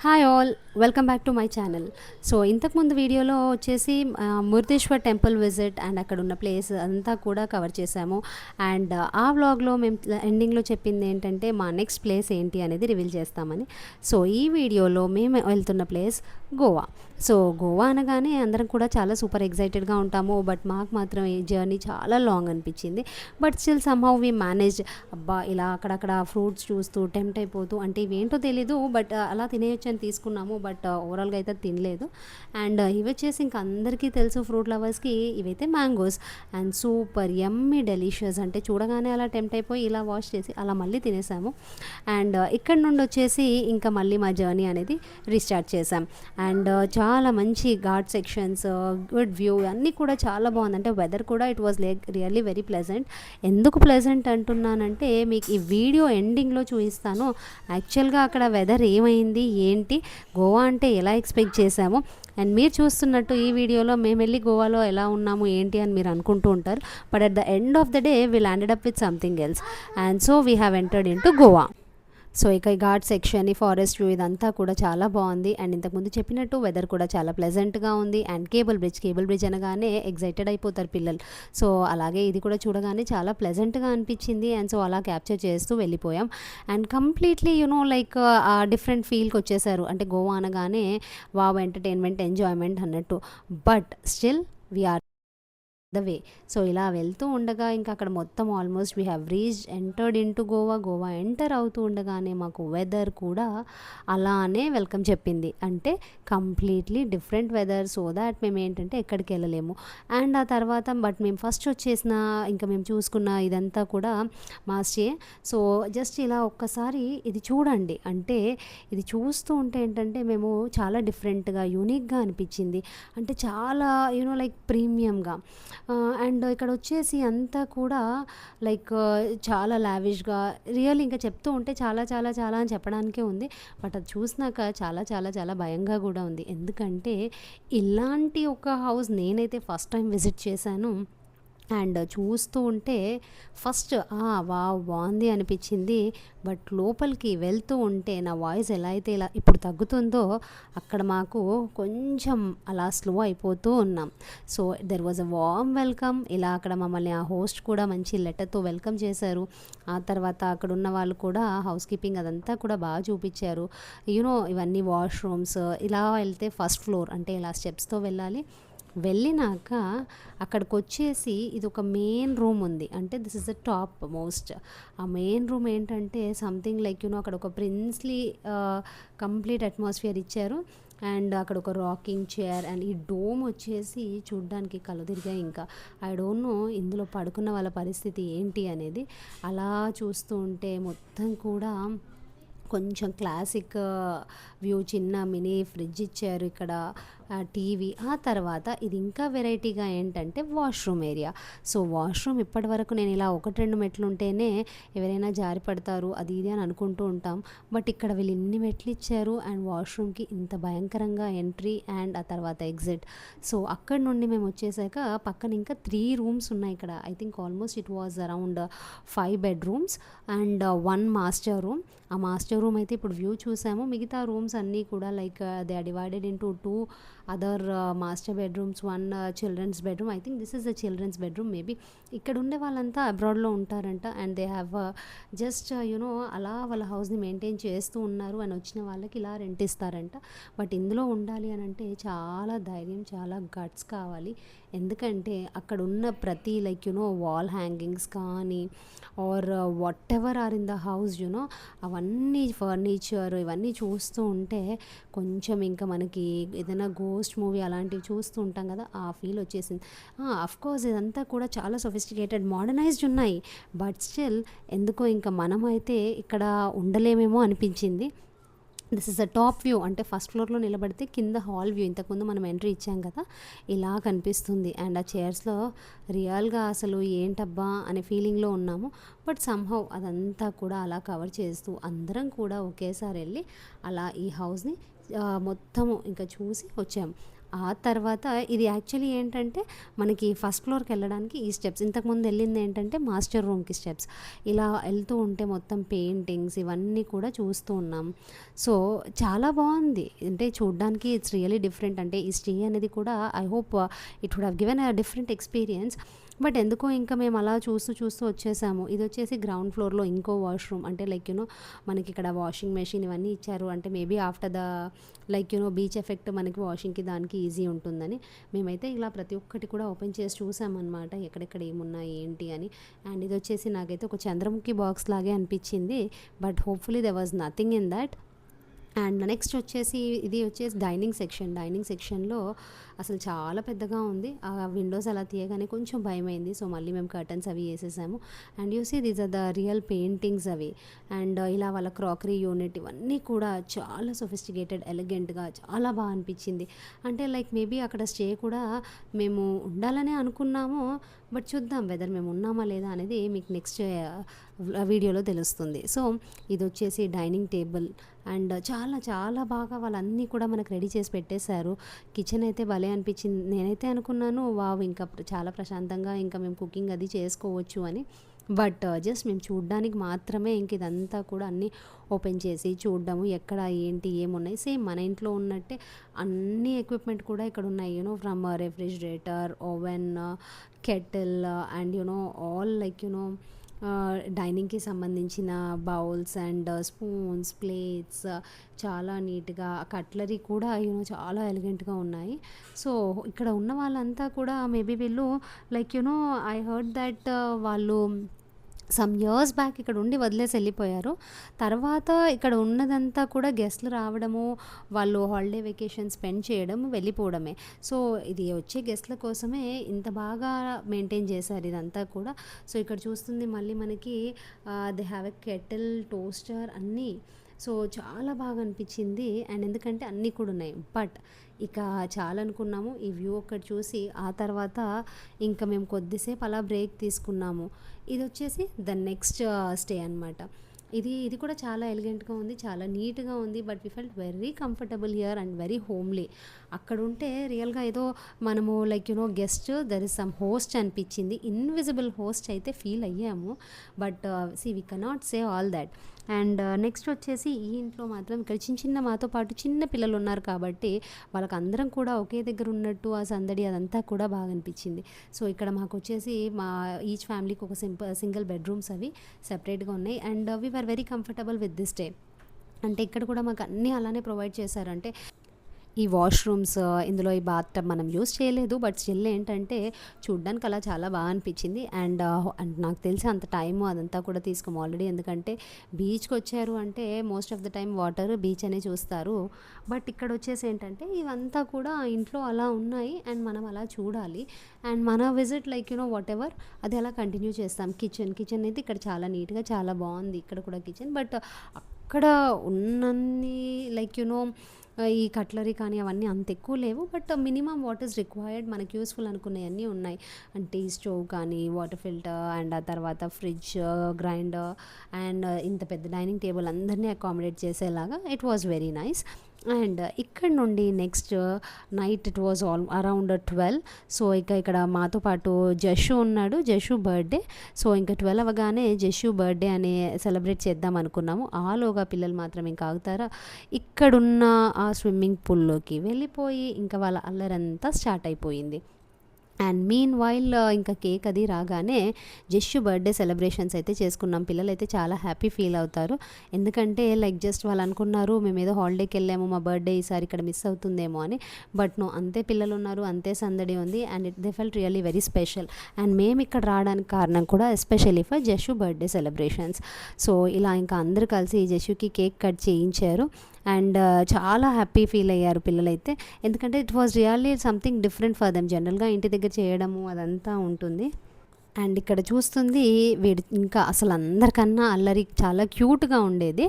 Hi all, welcome back to my channel. So ఇంతకుముందు వీడియోలో వచ్చేసి మురుదేశ్వర్ టెంపుల్ విజిట్ అండ్ అక్కడ ఉన్న ప్లేస్ అంతా కూడా కవర్ చేశాము. అండ్ ఆ వ్లాగ్లో మేము ఎండింగ్లో చెప్పింది ఏంటంటే మా నెక్స్ట్ ప్లేస్ ఏంటి అనేది రివీల్ చేస్తామని. సో ఈ వీడియోలో మేము వెళ్తున్న ప్లేస్ గోవా. సో గోవా అనగానే అందరం కూడా చాలా సూపర్ ఎక్సైటెడ్గా ఉంటాము. బట్ మాకు మాత్రం ఈ జర్నీ చాలా లాంగ్ అనిపించింది. But still somehow we manage. అబ్బా, ఇలా అక్కడక్కడ ఫ్రూట్స్ చూస్తూ టెంప్ట్ అయిపోతూ, అంటే ఇవేంటో తెలీదు బట్ అలా తినేయొచ్చు అని తీసుకున్నాము. బట్ ఓవరాల్గా అయితే తినలేదు. అండ్ ఇవి వచ్చేసి ఇంకా అందరికీ తెలుసు, ఫ్రూట్ లవర్స్కి ఇవైతే mangoes and super yummy delicious. అంటే చూడగానే అలా టెంప్ట్ అయిపోయి ఇలా వాష్ చేసి అలా మళ్ళీ తినేసాము. అండ్ ఇక్కడ నుండి వచ్చేసి ఇంకా మళ్ళీ మా జర్నీ అనేది రీస్టార్ట్ చేసాం. అండ్ చాలా మంచి ఘాట్ సెక్షన్స్, గుడ్ వ్యూ అన్నీ కూడా చాలా బాగుంది. అంటే వెదర్ కూడా it was like really very pleasant. ఎందుకు ప్లెజెంట్ అంటున్నానంటే మీకు ఈ వీడియో ఎండింగ్లో చూపిస్తాను. యాక్చువల్గా అక్కడ వెదర్ ఏమైంది, ఏంటి, గోవా అంటే ఎలా ఎక్స్పెక్ట్ చేసాము. అండ్ మీరు చూస్తున్నట్టు ఈ వీడియోలో మేము వెళ్ళి గోవాలో ఎలా ఉన్నాము ఏంటి అని మీరు అనుకుంటూ ఉంటారు. But at the end of the day we landed up with something else. And so we have entered in to Goa. So ఇక ఈ ఘాట్ సెక్షన్, ఈ ఫారెస్ట్ వ్యూ ఇదంతా కూడా చాలా బాగుంది. అండ్ ఇంతకుముందు చెప్పినట్టు వెదర్ కూడా చాలా ప్లెజెంట్గా ఉంది. అండ్ కేబుల్ బ్రిడ్జ్ అనగానే ఎగ్జైటెడ్ అయిపోతారు పిల్లలు. సో అలాగే ఇది కూడా చూడగానే చాలా ప్లెజెంట్గా అనిపించింది. అండ్ సో అలా క్యాప్చర్ చేస్తూ వెళ్ళిపోయాం. అండ్ కంప్లీట్లీ లైక్ డిఫరెంట్ ఫీల్కి వచ్చేసారు. అంటే గోవా అనగానే వావ్, ఎంటర్టైన్మెంట్, ఎంజాయ్మెంట్ అన్నట్టు. But still we are the way. So ఇలా వెళ్తూ ఉండగా ఇంకా అక్కడ మొత్తం almost we have entered in to Goa enter అవుతూ ఉండగానే మాకు వెదర్ కూడా అలానే వెల్కమ్ చెప్పింది. అంటే completely different weather. So that మేము ఏంటంటే ఎక్కడికి వెళ్ళలేము. అండ్ ఆ తర్వాత బట్ మేము ఫస్ట్ వచ్చేసిన ఇంకా మేము చూసుకున్న ఇదంతా కూడా మా స్టే. సో జస్ట్ ఇలా ఒక్కసారి ఇది చూడండి. అంటే ఇది చూస్తూ ఉంటే ఏంటంటే మేము చాలా డిఫరెంట్గా, యూనిక్గా అనిపించింది. అంటే చాలా లైక్ ప్రీమియంగా. అండ్ ఇక్కడ వచ్చేసి అంతా కూడా లైక్ చాలా లావిష్గా, రియల్ ఇంకా చెప్తూ ఉంటే చాలా చాలా చాలా అని చెప్పడానికే ఉంది. బట్ అది చూసినాక చాలా చాలా చాలా భయంగా కూడా ఉంది. ఎందుకంటే ఇలాంటి ఒక హౌస్ నేనైతే ఫస్ట్ టైం విజిట్ చేశాను. అండ్ చూస్తూ ఉంటే ఫస్ట్ వావ్ బాగుంది అనిపించింది. బట్ లోపలికి వెళ్తూ ఉంటే నా వాయిస్ ఎలా అయితే ఇలా ఇప్పుడు తగ్గుతుందో అక్కడ మాకు కొంచెం అలా స్లో అయిపోతూ ఉన్నాం. So there was a warm welcome. ఇలా అక్కడ మమ్మల్ని ఆ హోస్ట్ కూడా మంచి లెటర్తో వెల్కమ్ చేశారు. ఆ తర్వాత అక్కడ ఉన్న వాళ్ళు కూడా హౌస్ కీపింగ్ అదంతా కూడా బాగా చూపించారు. ఇవన్నీ వాష్రూమ్స్. ఇలా వెళ్తే ఫస్ట్ ఫ్లోర్, అంటే ఇలా స్టెప్స్తో వెళ్ళాలి. వెళ్ళినాక అక్కడికి వచ్చేసి ఇది ఒక మెయిన్ రూమ్ ఉంది. అంటే this is the top most. ఆ మెయిన్ రూమ్ ఏంటంటే సంథింగ్ లైక్ అక్కడ ఒక ప్రిన్స్లీ కంప్లీట్ అట్మాస్ఫియర్ ఇచ్చారు. అండ్ అక్కడ ఒక రాకింగ్ చైర్. అండ్ ఈ డోమ్ వచ్చేసి చూడ్డానికి కలుదిరిగా. ఇంకా ఐ డోంట్ నో ఇందులో పడుకున్న వాళ్ళ పరిస్థితి ఏంటి అనేది. అలా చూస్తూ ఉంటే మొత్తం కూడా కొంచెం క్లాసిక్ వ్యూ, చిన్న మినీ ఫ్రిడ్జ్ ఇచ్చారు ఇక్కడ, టీవీ. ఆ తర్వాత ఇది ఇంకా వెరైటీగా ఏంటంటే వాష్రూమ్ ఏరియా. సో వాష్రూమ్ ఇప్పటి వరకు నేను ఇలా 1-2 మెట్లు ఉంటేనే ఎవరైనా జారి పడతారు అది ఇది అని అనుకుంటూ ఉంటాం. బట్ ఇక్కడ వీళ్ళు ఇన్ని మెట్లు ఇచ్చారు. అండ్ వాష్రూమ్కి ఇంత భయంకరంగా ఎంట్రీ అండ్ ఆ తర్వాత ఎగ్జిట్. సో అక్కడ నుండి మేము వచ్చేసాక పక్కన ఇంకా 3 రూమ్స్ ఉన్నాయి ఇక్కడ. I think almost it was around 5 bedrooms and 1 master room. ఆ మాస్టర్ రూమ్ అయితే ఇప్పుడు వ్యూ చూసాము. మిగతా రూమ్స్ అన్నీ కూడా like they are divided into 2 other master bedrooms, 1 children's bedroom. I think this is the children's bedroom maybe. ఇక్కడ ఉండే వాళ్ళంతా అబ్రాడ్లో ఉంటారంట. అండ్ దే హ్యావ్ జస్ట్ అలా వాళ్ళ హౌస్ని మెయింటైన్ చేస్తూ ఉన్నారు. అని వచ్చిన వాళ్ళకి ఇలా రెంట్ ఇస్తారంట. బట్ ఇందులో ఉండాలి అని అంటే చాలా ధైర్యం, చాలా గట్స్ కావాలి. ఎందుకంటే అక్కడ ఉన్న ప్రతి లైక్ వాల్ హ్యాంగింగ్స్ కానీ or whatever are in the house అవన్నీ ఫర్నిచర్ ఇవన్నీ చూస్తూ ఉంటే కొంచెం ఇంకా మనకి ఏదైనా గోస్ట్ మూవీ అలాంటివి చూస్తూ ఉంటాం కదా, ఆ ఫీల్ వచ్చేసింది. అఫ్కోర్స్ ఇదంతా కూడా చాలా సొఫిస్టికేటెడ్, మోడర్నైజ్డ్ ఉన్నాయి. బట్ స్టిల్ ఎందుకో ఇంకా మనమైతే ఇక్కడ ఉండలేమేమో అనిపించింది. This is the top view. అంటే ఫస్ట్ ఫ్లోర్లో నిలబడితే కింద హాల్ వ్యూ. ఇంతకుముందు మనం ఎంట్రీ ఇచ్చాం కదా, ఇలా కనిపిస్తుంది. అండ్ ఆ చైర్స్లో రియల్గా అసలు ఏంటబ్బా అనే ఫీలింగ్లో ఉన్నాము. బట్ సమ్హౌ అదంతా కూడా అలా కవర్ చేస్తూ అందరం కూడా ఒకేసారి వెళ్ళి అలా ఈ హౌస్ని మొత్తము ఇంకా చూసి వచ్చాము. ఆ తర్వాత ఇది యాక్చువల్లీ ఏంటంటే మనకి ఫస్ట్ ఫ్లోర్కి వెళ్ళడానికి ఈ స్టెప్స్, ఇంతకుముందు వెళ్ళింది ఏంటంటే మాస్టర్ రూమ్కి స్టెప్స్. ఇలా వెళ్తూ ఉంటే మొత్తం పెయింటింగ్స్ ఇవన్నీ కూడా చూస్తూ ఉన్నాం. సో చాలా బాగుంది, అంటే చూడ్డానికి ఇట్స్ రియలీ డిఫరెంట్. అంటే ఈ స్టే అనేది కూడా I hope it would have given a different experience. But ఎందుకో ఇంకా మేము అలా చూస్తూ చూస్తూ వచ్చేసాము. ఇది వచ్చేసి గ్రౌండ్ ఫ్లోర్లో ఇంకో వాష్రూమ్, అంటే లైక్ యూనో మనకి ఇక్కడ వాషింగ్ మెషిన్ ఇవన్నీ ఇచ్చారు. అంటే maybe after the like you know beach effect మనకి వాషింగ్కి దానికి ఈజీ ఉంటుందని మేమైతే ఇలా ప్రతి ఒక్కటి కూడా ఓపెన్ చేసి చూసామన్నమాట, ఎక్కడెక్కడ ఏమున్నాయి ఏంటి అని. అండ్ ఇది వచ్చేసి నాకైతే ఒక చంద్రముఖి బాక్స్ లాగే అనిపించింది, but hopefully there was nothing in that. And next వచ్చేసి ఇది వచ్చేసి డైనింగ్ సెక్షన్లో అసలు చాలా పెద్దగా ఉంది. ఆ విండోస్ అలా తీయగానే కొంచెం భయమైంది. సో మళ్ళీ మేము కర్టన్స్ అవి వేసేసాము. And you see these are the real paintings అవి. అండ్ ఇలా వాళ్ళ క్రాకరీ యూనిట్ ఇవన్నీ కూడా చాలా సొఫిస్టికేటెడ్ ఎలిగెంట్గా చాలా బాగా అనిపించింది. అంటే లైక్ మేబీ అక్కడ స్టే కూడా మేము ఉండాలనే అనుకున్నాము, బట్ చూద్దాం వెదర్ మేము ఉన్నామా లేదా అనేది మీకు నెక్స్ట్ వీడియోలో తెలుస్తుంది. సో ఇది వచ్చేసి డైనింగ్ టేబుల్ అండ్ చాలా చాలా బాగా వాళ్ళన్నీ కూడా మనకు రెడీ చేసి పెట్టేశారు. కిచెన్ అయితే భలే అనిపించింది. నేనైతే అనుకున్నాను వావ్ ఇంకా చాలా ప్రశాంతంగా ఇంకా మేము కుకింగ్ అది చేసుకోవచ్చు అని. బట్ జస్ట్ మేము చూడ్డానికి మాత్రమే ఇంక ఇదంతా కూడా అన్నీ ఓపెన్ చేసి చూడడము, ఎక్కడ ఏంటి ఏమున్నాయి సేమ్ మన ఇంట్లో ఉన్నట్టే అన్ని ఎక్విప్మెంట్ కూడా ఇక్కడ ఉన్నాయి. You know from refrigerator, oven, kettle and you know all like you know డైనింగ్కి సంబంధించిన బౌల్స్ అండ్ స్పూన్స్, ప్లేట్స్ చాలా నీట్గా, కట్లరీ కూడా యూనో చాలా ఎలిగెంట్గా ఉన్నాయి. సో ఇక్కడ ఉన్న వాళ్ళంతా కూడా మేబీ వీళ్ళు like you know I heard that వాళ్ళు సమ్ ఇయర్స్ బ్యాక్ ఇక్కడ ఉండి వదిలేసి వెళ్ళిపోయారు. తర్వాత ఇక్కడ ఉన్నదంతా కూడా గెస్ట్లు రావడము, వాళ్ళు హాలిడే వెకేషన్ స్పెండ్ చేయడం, వెళ్ళిపోవడమే. సో ఇది వచ్చే గెస్ట్ల కోసమే ఇంత బాగా మెయింటైన్ చేశారు ఇదంతా కూడా. సో ఇక్కడ చూస్తుంది మళ్ళీ మనకి they have a kettle, toaster అన్నీ. సో చాలా బాగా అనిపించింది. అండ్ ఎందుకంటే అన్నీ కూడా ఉన్నాయి. బట్ ఇక చాలా అనుకున్నాము ఈ వ్యూ ఒక్కటి చూసి, ఆ తర్వాత ఇంకా మేము కొద్దిసేపు అలా బ్రేక్ తీసుకున్నాము. ఇది వచ్చేసి ద నెక్స్ట్ స్టే అనమాట. ఇది కూడా చాలా ఎలిగెంట్గా ఉంది, చాలా నీట్గా ఉంది. But we felt very comfortable here and very homely. అక్కడ ఉంటే రియల్గా ఏదో మనము like you know guest there is some host అనిపించింది. ఇన్విజిబుల్ హోస్ట్ అయితే ఫీల్ అయ్యాము. But see we cannot say all that. And next వచ్చేసి ఈ ఇంట్లో మాత్రం ఇక్కడ చిన్న మాతో పాటు చిన్న పిల్లలు ఉన్నారు కాబట్టి వాళ్ళకి అందరం కూడా ఒకే దగ్గర ఉన్నట్టు ఆ సందడి అదంతా కూడా బాగా అనిపించింది. సో ఇక్కడ మాకు వచ్చేసి మా ఈచ్ ఫ్యామిలీకి ఒక సింగిల్ బెడ్రూమ్స్ అవి సెపరేట్గా ఉన్నాయి. And we are very comfortable with this day. అంటే ఇక్కడ కూడా మాకు అన్నీ అలానే ప్రొవైడ్ చేశారు. అంటే ఈ వాష్రూమ్స్, ఇందులో ఈ బాత్ టబ్ మనం యూస్ చేయలేదు, బట్ స్టిల్ ఏంటంటే చూడ్డానికి అలా చాలా బాగా అనిపించింది. అండ్ నాకు తెలిసి అంత టైము అదంతా కూడా తీసుకోము ఆల్రెడీ, ఎందుకంటే బీచ్కి వచ్చారు అంటే most of the time water beach అనే చూస్తారు. బట్ ఇక్కడ వచ్చేసి ఏంటంటే ఇవంతా కూడా ఇంట్లో అలా ఉన్నాయి అండ్ మనం అలా చూడాలి. అండ్ మన visit like you know what ever అది అలా కంటిన్యూ చేస్తాం. కిచెన్ అయితే ఇక్కడ చాలా నీట్గా చాలా బాగుంది. ఇక్కడ కూడా కిచెన్, బట్ అక్కడ ఉన్నన్ని లైక్ యూనో ఈ కట్లరీ కానీ అవన్నీ అంత ఎక్కువ లేవు. But minimum what is required మనకి యూస్ఫుల్ అనుకునేవన్నీ ఉన్నాయి. అంటే స్టవ్ కానీ, వాటర్ ఫిల్టర్ అండ్ ఆ తర్వాత ఫ్రిడ్జ్, గ్రైండర్ అండ్ ఇంత పెద్ద డైనింగ్ టేబుల్ అందరినీ అకామిడేట్ చేసేలాగా it was very nice. And ఇక్కడ నుండి next night it was around 12. So ఇక్కడ మాతో పాటు జషు ఉన్నాడు, జషు బర్త్డే. సో ఇంకా 12 అవ్వగానే జషు బర్త్డే అని సెలబ్రేట్ చేద్దాం అనుకున్నాము. ఆలోగా పిల్లలు మాత్రం ఇంకా ఆగుతారా, ఇక్కడున్న ఆ స్విమ్మింగ్ పూల్లోకి వెళ్ళిపోయి ఇంకా వాళ్ళ అల్లరంతా స్టార్ట్ అయిపోయింది. అండ్ మీన్ వైల్ ఇంకా కేక్ అది రాగానే జస్ట్ బర్త్డే సెలబ్రేషన్స్ అయితే చేసుకున్నాం. పిల్లలు అయితే చాలా హ్యాపీ ఫీల్ అవుతారు, ఎందుకంటే లైక్ జస్ట్ వాళ్ళు అనుకున్నారు మేము ఏదో హాలిడేకి వెళ్ళాము, మా బర్త్డే ఈసారి ఇక్కడ మిస్ అవుతుందేమో అని. బట్ నో, అంతే పిల్లలు ఉన్నారు, అంతే సందడి ఉంది. And they felt really very special. And మేము ఇక్కడ రావడానికి కారణం కూడా especially for జషు birthday celebrations. So ఇలా ఇంకా అందరూ కలిసి జషుకి కేక్ కట్ చేయించారు. అండ్ చాలా హ్యాపీ ఫీల్ అయ్యారు పిల్లలైతే, ఎందుకంటే it was really something different for them. జనరల్గా ఇంటి దగ్గర చేయడము అదంతా ఉంటుంది. అండ్ ఇక్కడ చూస్తుంది వీడు ఇంకా అసలు అందరికన్నా అల్లరి చాలా క్యూట్గా ఉండేది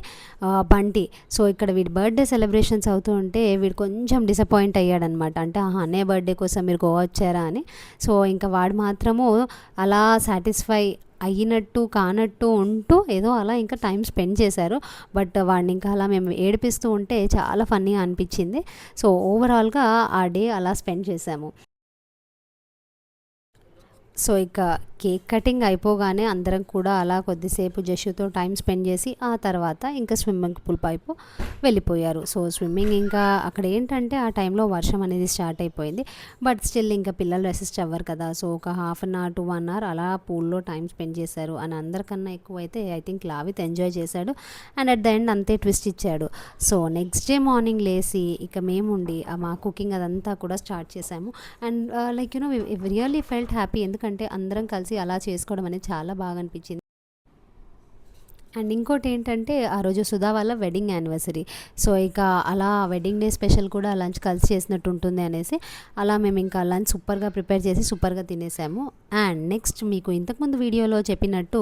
బంటి. సో ఇక్కడ వీడి బర్త్డే సెలబ్రేషన్స్ అవుతూ ఉంటే వీడు కొంచెం డిసప్పాయింట్ అయ్యాడనమాట. అంటే అన్నయ్య బర్త్డే కోసం మీరు గోవా వచ్చారా అని. సో ఇంకా వాడు మాత్రము అలా సాటిస్ఫై అయినట్టు కానట్టు ఉంటూ ఏదో అలా ఇంకా టైం స్పెండ్ చేశారు. బట్ వాడిని ఇంకా అలా మేము ఏడిపిస్తూ ఉంటే చాలా ఫన్నీగా అనిపించింది. సో ఓవరాల్గా ఆ డే అలా స్పెండ్ చేశాము. సో ఇక కేక్ కటింగ్ అయిపోగానే అందరం కూడా అలా కొద్దిసేపు జషుతో టైం స్పెండ్ చేసి ఆ తర్వాత ఇంకా స్విమ్మింగ్ పూల్ వైపు వెళ్ళిపోయారు. సో స్విమ్మింగ్ ఇంకా అక్కడ ఏంటంటే ఆ టైంలో వర్షం అనేది స్టార్ట్ అయిపోయింది. బట్ స్టిల్ ఇంకా పిల్లలు రెసిస్ట్ అవ్వరు కదా. సో ఒక హాఫ్ అన్ అవర్ 2 hour అలా పూల్లో టైం స్పెండ్ చేశారు. అని అందరికన్నా ఎక్కువ అయితే ఐ థింక్ లావిత్ ఎంజాయ్ చేశాడు. అండ్ అట్ ద ఎండ్ అంతే ట్విస్ట్ ఇచ్చాడు. సో నెక్స్ట్ డే మార్నింగ్ లేసి ఇక మేముండి మా కుకింగ్ అదంతా కూడా స్టార్ట్ చేసాము. And like you know really felt happy, ఎందుకంటే అందరం కలిసి అలా చేసుకోవడం అనేది చాలా బాగా అనిపించింది. అండ్ ఇంకోటి ఏంటంటే ఆ రోజు సుధా వాళ్ళ వెడ్డింగ్ యానివర్సరీ. సో ఇక అలా వెడ్డింగ్ డే స్పెషల్ కూడా లంచ్ కలిసి చేసినట్టు ఉంటుంది అనేసి అలా మేము ఇంకా లంచ్ సూపర్గా ప్రిపేర్ చేసి సూపర్గా తినేసాము. అండ్ నెక్స్ట్ మీకు ఇంతకుముందు వీడియోలో చెప్పినట్టు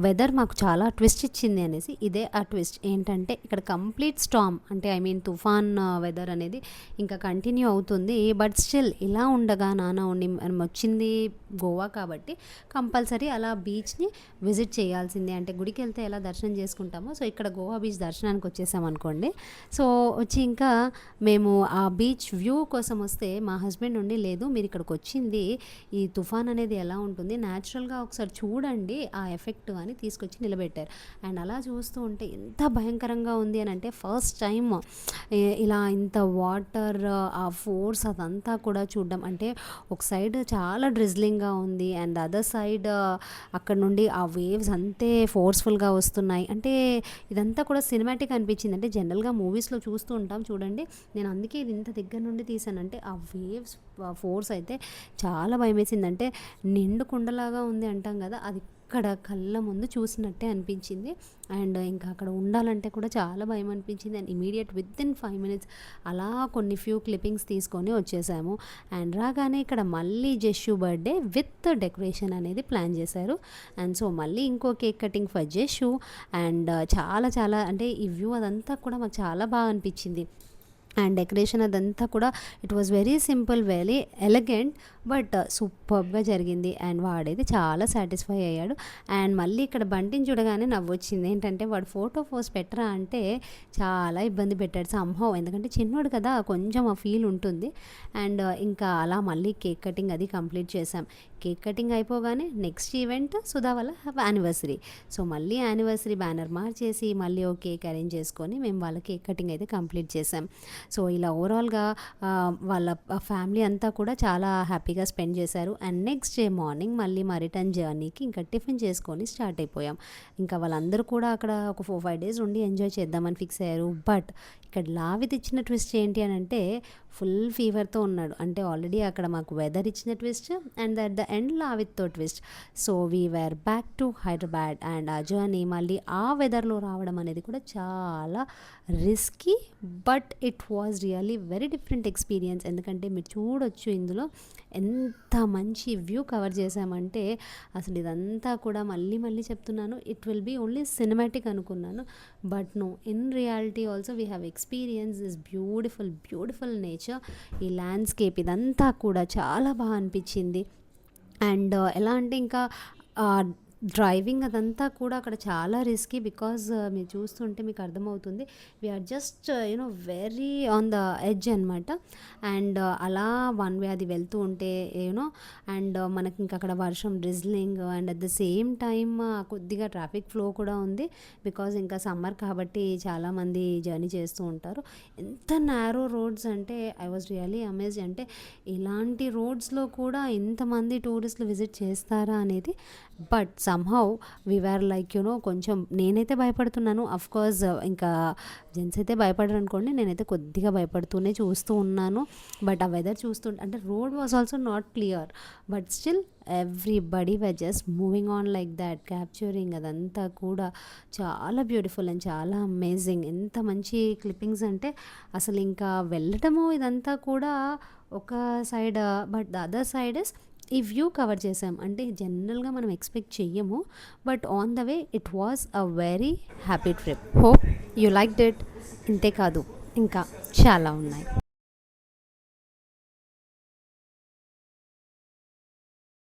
వెదర్ మాకు చాలా ట్విస్ట్ ఇచ్చింది అనేసి ఇదే ఆ ట్విస్ట్. ఏంటంటే ఇక్కడ కంప్లీట్ స్టామ్ అంటే ఐ మీన్ తుఫాన్ వెదర్ అనేది ఇంకా కంటిన్యూ అవుతుంది. బట్ స్టిల్ ఇలా ఉండగా నాన్న ఉండి మనం వచ్చింది గోవా కాబట్టి కంపల్సరీ అలా బీచ్ని విజిట్ చేయాల్సిందే. అంటే గుడికి వెళ్తే ఎలా దర్శనం చేసుకుంటామో సో ఇక్కడ గోవా బీచ్ దర్శనానికి వచ్చేసాం అనుకోండి. సో వచ్చి ఇంకా మేము ఆ బీచ్ వ్యూ కోసం వస్తే మా హస్బెండ్ ఉండి, లేదు మీరు ఇక్కడికి వచ్చింది ఈ తుఫాన్ అనేది ఎలా ఉంటుంది న్యాచురల్గా ఒకసారి చూడండి ఆ ఎఫెక్ట్ అని తీసుకొచ్చి నిలబెట్టారు. అండ్ అలా చూస్తూ ఉంటే ఎంత భయంకరంగా ఉంది అని అంటే ఫస్ట్ టైం ఇలా ఇంత వాటర్ ఆ ఫోర్స్ అదంతా కూడా చూడడం. అంటే ఒక సైడ్ చాలా డ్రిజ్లింగ్గా ఉంది అండ్ అదర్ సైడ్ అక్కడ నుండి ఆ వేవ్స్ అంతే ఫోర్స్ఫుల్గా వస్తున్నాయి. అంటే ఇదంతా కూడా సినిమాటిక్ అనిపించింది. అంటే జనరల్గా మూవీస్లో చూస్తూ ఉంటాం చూడండి, నేను అందుకే ఇది ఇంత దగ్గర నుండి తీసానంటే ఆ వేవ్స్ ఫోర్స్ అయితే చాలా భయం వేసింది. అంటే నిండు కుండలాగా ఉంది అంటాం కదా, అది ఇక్కడ కళ్ళ ముందు చూసినట్టే అనిపించింది. అండ్ ఇంకా అక్కడ ఉండాలంటే కూడా చాలా భయం అనిపించింది. అండ్ ఇమీడియట్ వితిన్ 5 minutes అలా కొన్ని ఫ్యూ క్లిప్పింగ్స్ తీసుకొని వచ్చేసాము. అండ్ రాగానే ఇక్కడ మళ్ళీ జెషు బర్త్డే విత్ డెకరేషన్ అనేది ప్లాన్ చేశారు. అండ్ సో మళ్ళీ ఇంకో కేక్ కటింగ్ ఫర్ జెషు. అండ్ చాలా చాలా అంటే ఈ వ్యూ అదంతా కూడా మాకు చాలా బాగా అనిపించింది. అండ్ డెకరేషన్ అదంతా కూడా it was very simple, very elegant, but సూపర్గా జరిగింది. అండ్ వాడైతే చాలా సాటిస్ఫై అయ్యాడు. అండ్ మళ్ళీ ఇక్కడ బంటిని చూడగానే నవ్వొచ్చింది. ఏంటంటే వాడు ఫోటో పోస్ట్ పెట్టరా అంటే చాలా ఇబ్బంది పెట్టాడు సంహవ్, ఎందుకంటే చిన్నోడు కదా కొంచెం ఆ ఫీల్ ఉంటుంది. అండ్ ఇంకా అలా మళ్ళీ కేక్ కటింగ్ అది కంప్లీట్ చేసాం. కేక్ కటింగ్ అయిపోగానే నెక్స్ట్ ఈవెంట్ సుధా వాళ్ళ యానివర్సరీ. సో మళ్ళీ యానివర్సరీ బ్యానర్ మార్చేసి మళ్ళీ ఓ కేక్ అరేంజ్ చేసుకొని మేము వాళ్ళ కేక్ కటింగ్ అయితే కంప్లీట్ చేసాం. సో ఇలా ఓవరాల్గా వాళ్ళ ఫ్యామిలీ అంతా కూడా చాలా హ్యాపీగా స్పెండ్ చేశారు. అండ్ నెక్స్ట్ డే మార్నింగ్ మళ్ళీ మా రిటర్న్ జర్నీకి ఇంకా టిఫిన్ చేసుకొని స్టార్ట్ అయిపోయాం. ఇంకా వాళ్ళందరూ కూడా అక్కడ ఒక 4-5 days ఉండి ఎంజాయ్ చేద్దామని ఫిక్స్ అయ్యారు. బట్ ఇక్కడ లావిత్ ఇచ్చిన ట్విస్ట్ ఏంటి అని అంటే ఫుల్ ఫీవర్తో ఉన్నాడు. అంటే ఆల్రెడీ అక్కడ మాకు వెదర్ ఇచ్చిన twist and at the end లావిత్తో twist. So we were back to Hyderabad. And ఆ జర్నీ మళ్ళీ ఆ వెదర్లో రావడం అనేది కూడా చాలా risky, but it was really very different experience. ఎందుకంటే మీరు చూడొచ్చు ఇందులో ఎంత మంచి వ్యూ కవర్ చేశామంటే అసలు ఇదంతా కూడా మళ్ళీ మళ్ళీ చెప్తున్నాను, it will be only cinematic అనుకున్నాను. But no, in reality also we have experience this beautiful beautiful nature. ఈ ల్యాండ్స్కేప్ ఇదంతా కూడా చాలా బాగా అనిపించింది. అండ్ ఎలా అంటే ఇంకా డ్రైవింగ్ అదంతా కూడా అక్కడ చాలా రిస్కీ, బికాజ్ మీరు చూస్తుంటే మీకు అర్థమవుతుంది we are just you know very on the edge అనమాట. అండ్ అలా వన్ వే అది వెళ్తూ ఉంటే యూనో అండ్ మనకి ఇంకా అక్కడ వర్షం drizzling and at the same time కొద్దిగా ట్రాఫిక్ ఫ్లో కూడా ఉంది, బికాజ్ ఇంకా సమ్మర్ కాబట్టి చాలామంది జర్నీ చేస్తూ ఉంటారు. ఎంత నారో రోడ్స్ అంటే ఐ వాజ్ రియలీ అమేజ్డ్. అంటే ఇలాంటి రోడ్స్లో కూడా ఇంతమంది టూరిస్టులు విజిట్ చేస్తారా అనేది. But somehow we are like you know కొంచెం నేనైతే భయపడుతున్నాను. అఫ్కోర్స్ ఇంకా జెంట్స్ అయితే భయపడరు అనుకోండి, నేనైతే కొద్దిగా భయపడుతూనే చూస్తూ ఉన్నాను. బట్ ఆ వెదర్ చూస్తుంటే అంటే road was also not clear, but still everybody were just moving on like that, capturing అదంతా కూడా చాలా బ్యూటిఫుల్ అండ్ చాలా అమేజింగ్. ఎంత మంచి క్లిప్పింగ్స్ అంటే అసలు ఇంకా వెళ్ళటము ఇదంతా కూడా ఒక side, but the other side is ఈ వ్యూ కవర్ చేసాం. అంటే జనరల్గా మనం ఎక్స్పెక్ట్ చెయ్యము, but on the way it was a very happy trip. Hope you liked it. ఇంతే కాదు ఇంకా చాలా ఉన్నాయి.